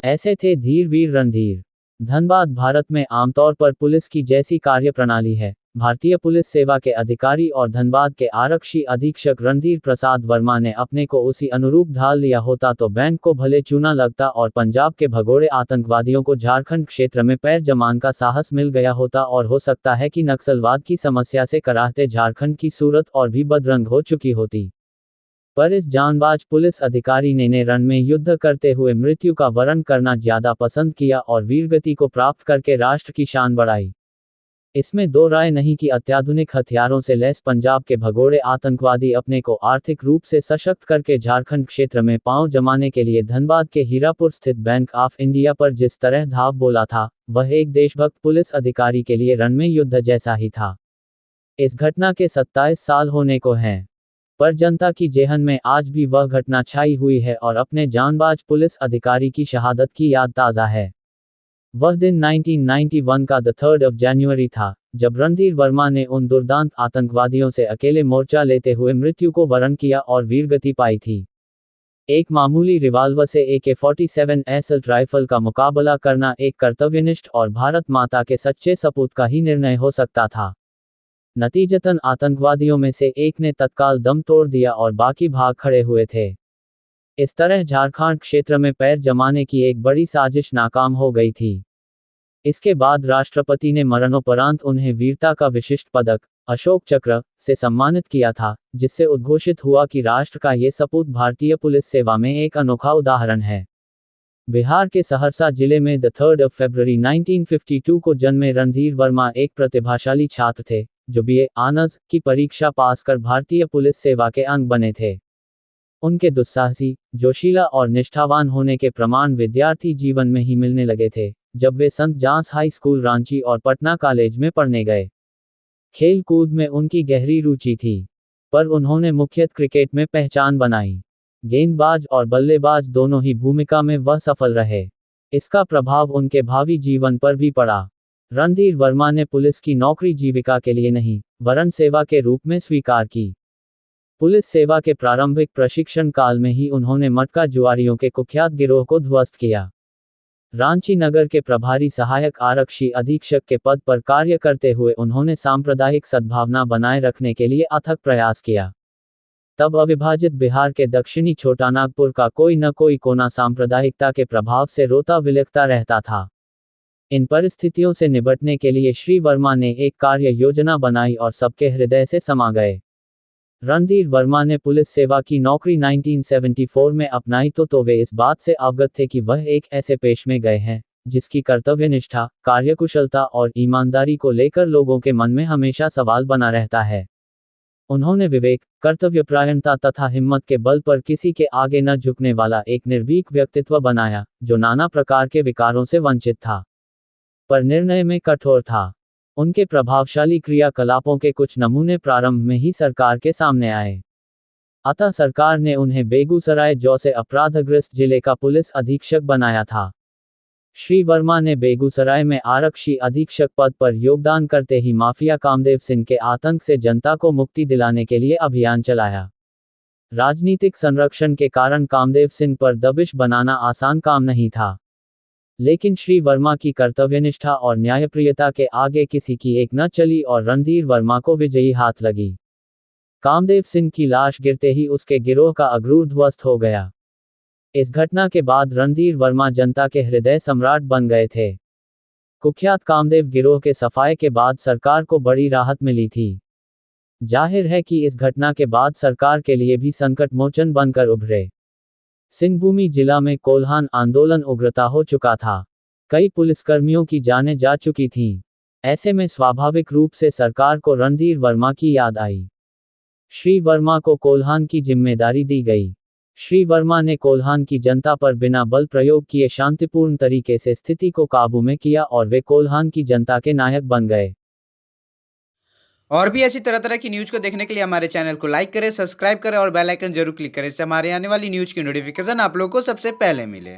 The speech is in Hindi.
ऐसे थे धीर वीर रणधीर। धनबाद भारत में आमतौर पर पुलिस की जैसी कार्यप्रणाली है। भारतीय पुलिस सेवा के अधिकारी और धनबाद के आरक्षी अधीक्षक रणधीर प्रसाद वर्मा ने अपने को उसी अनुरूप ढाल लिया होता तो बैंक को भले चूना लगता और पंजाब के भगोड़े आतंकवादियों को झारखंड क्षेत्र में पैर जमान का साहस मिल गया होता और हो सकता है कि नक्सलवाद की समस्या से कराहते झारखंड की सूरत और भी बदरंग हो चुकी होती। पर इस जांबाज पुलिस अधिकारी ने रण में युद्ध करते हुए मृत्यु का वरण करना ज्यादा पसंद किया और वीरगति को प्राप्त करके राष्ट्र की शान बढ़ाई। इसमें दो राय नहीं कि अत्याधुनिक हथियारों से लैस पंजाब के भगोड़े आतंकवादी अपने को आर्थिक रूप से सशक्त करके झारखंड क्षेत्र में पांव जमाने के लिए धनबाद के हीरापुर स्थित बैंक ऑफ इंडिया पर जिस तरह धाव बोला था, वह एक देशभक्त पुलिस अधिकारी के लिए रण में युद्ध जैसा ही था। इस घटना के 27 साल होने को हैं, पर जनता की जेहन में आज भी वह घटना छाई हुई है और अपने जांबाज पुलिस अधिकारी की शहादत की याद ताज़ा है। वह दिन 1991 का 3 जनवरी था, जब रणधीर वर्मा ने उन दुर्दांत आतंकवादियों से अकेले मोर्चा लेते हुए मृत्यु को वरण किया और वीरगति पाई थी। एक मामूली रिवाल्वर से AK-47 असल्ट राइफल का मुकाबला करना एक कर्तव्यनिष्ठ और भारत माता के सच्चे सपूत का ही निर्णय हो सकता था। नतीजतन आतंकवादियों में से एक ने तत्काल दम तोड़ दिया और बाकी भाग खड़े हुए थे। इस तरह झारखंड क्षेत्र में पैर जमाने की एक बड़ी साजिश नाकाम हो गई थी। इसके बाद राष्ट्रपति ने मरणोपरांत उन्हें वीरता का विशिष्ट पदक, अशोक चक्र, से सम्मानित किया था, जिससे उद्घोषित हुआ कि राष्ट्र का ये सपूत भारतीय पुलिस सेवा में एक अनोखा उदाहरण है। बिहार के सहरसा जिले में 3 फरवरी 1952 को जन्मे रणधीर वर्मा एक प्रतिभाशाली छात्र थे, जो BA ऑनर्स की परीक्षा पास कर भारतीय पुलिस सेवा के अंग बने थे। उनके दुस्साहसी, जोशीला और निष्ठावान होने के प्रमाण विद्यार्थी जीवन में ही मिलने लगे थे, जब वे संत जॉन्स हाई स्कूल रांची और पटना कॉलेज में पढ़ने गए। खेल कूद में उनकी गहरी रुचि थी, पर उन्होंने मुख्यतः क्रिकेट में पहचान बनाई। गेंदबाज और बल्लेबाज दोनों ही भूमिका में वह सफल रहे। इसका प्रभाव उनके भावी जीवन पर भी पड़ा। रणधीर वर्मा ने पुलिस की नौकरी जीविका के लिए नहीं, वरन सेवा के रूप में स्वीकार की। पुलिस सेवा के प्रारंभिक प्रशिक्षण काल में ही उन्होंने मटका जुआरियों के कुख्यात गिरोह को ध्वस्त किया। रांची नगर के प्रभारी सहायक आरक्षी अधीक्षक के पद पर कार्य करते हुए उन्होंने सांप्रदायिक सद्भावना बनाए रखने के लिए अथक प्रयास किया। तब अविभाजित बिहार के दक्षिणी छोटानागपुर का कोई न कोई कोना सांप्रदायिकता के प्रभाव से रोता विलखता रहता था। इन परिस्थितियों से निपटने के लिए श्री वर्मा ने एक कार्य योजना बनाई और सबके हृदय से समा गए। रणधीर वर्मा ने पुलिस सेवा की नौकरी 1974 में अपनाई तो वे इस बात से अवगत थे कि वह एक ऐसे पेश में गए हैं, जिसकी कर्तव्यनिष्ठा, कार्यकुशलता और ईमानदारी को लेकर लोगों के मन में हमेशा सवाल बना रहता है। उन्होंने विवेक, कर्तव्यपरायणता तथा हिम्मत के बल पर किसी के आगे न झुकने वाला एक निर्भीक व्यक्तित्व बनाया, जो नाना प्रकार के विकारों से वंचित था, पर निर्णय में कठोर था। उनके प्रभावशाली क्रियाकलापों के कुछ नमूने प्रारंभ में ही सरकार के सामने आए। अतः सरकार ने उन्हें बेगूसराय जैसे अपराधग्रस्त जिले का पुलिस अधीक्षक बनाया था। श्री वर्मा ने बेगूसराय में आरक्षी अधीक्षक पद पर योगदान करते ही माफिया कामदेव सिंह के आतंक से जनता को मुक्ति दिलाने के लिए अभियान चलाया। राजनीतिक संरक्षण के कारण कामदेव सिंह पर दबिश बनाना आसान काम नहीं था, लेकिन श्री वर्मा की कर्तव्यनिष्ठा और न्यायप्रियता के आगे किसी की एक न चली और रणधीर वर्मा को विजयी हाथ लगी। कामदेव सिंह की लाश गिरते ही उसके गिरोह का अक्रूर ध्वस्त हो गया। इस घटना के बाद रणधीर वर्मा जनता के हृदय सम्राट बन गए थे। कुख्यात कामदेव गिरोह के सफाये के बाद सरकार को बड़ी राहत मिली थी। जाहिर है कि इस घटना के बाद सरकार के लिए भी संकट मोचन बनकर उभरे। सिंहभूमि जिला में कोल्हान आंदोलन उग्रता हो चुका था। कई पुलिसकर्मियों की जानें जा चुकी थीं। ऐसे में स्वाभाविक रूप से सरकार को रणधीर वर्मा की याद आई। श्री वर्मा को कोल्हान की जिम्मेदारी दी गई। श्री वर्मा ने कोल्हान की जनता पर बिना बल प्रयोग किए शांतिपूर्ण तरीके से स्थिति को काबू में किया और वे कोल्हान की जनता के नायक बन गए। और भी ऐसी तरह तरह की न्यूज़ को देखने के लिए हमारे चैनल को लाइक करें, सब्सक्राइब करें और बेल आइकन जरूर क्लिक करें, इससे हमारे आने वाली न्यूज़ की नोटिफिकेशन आप लोगों को सबसे पहले मिले।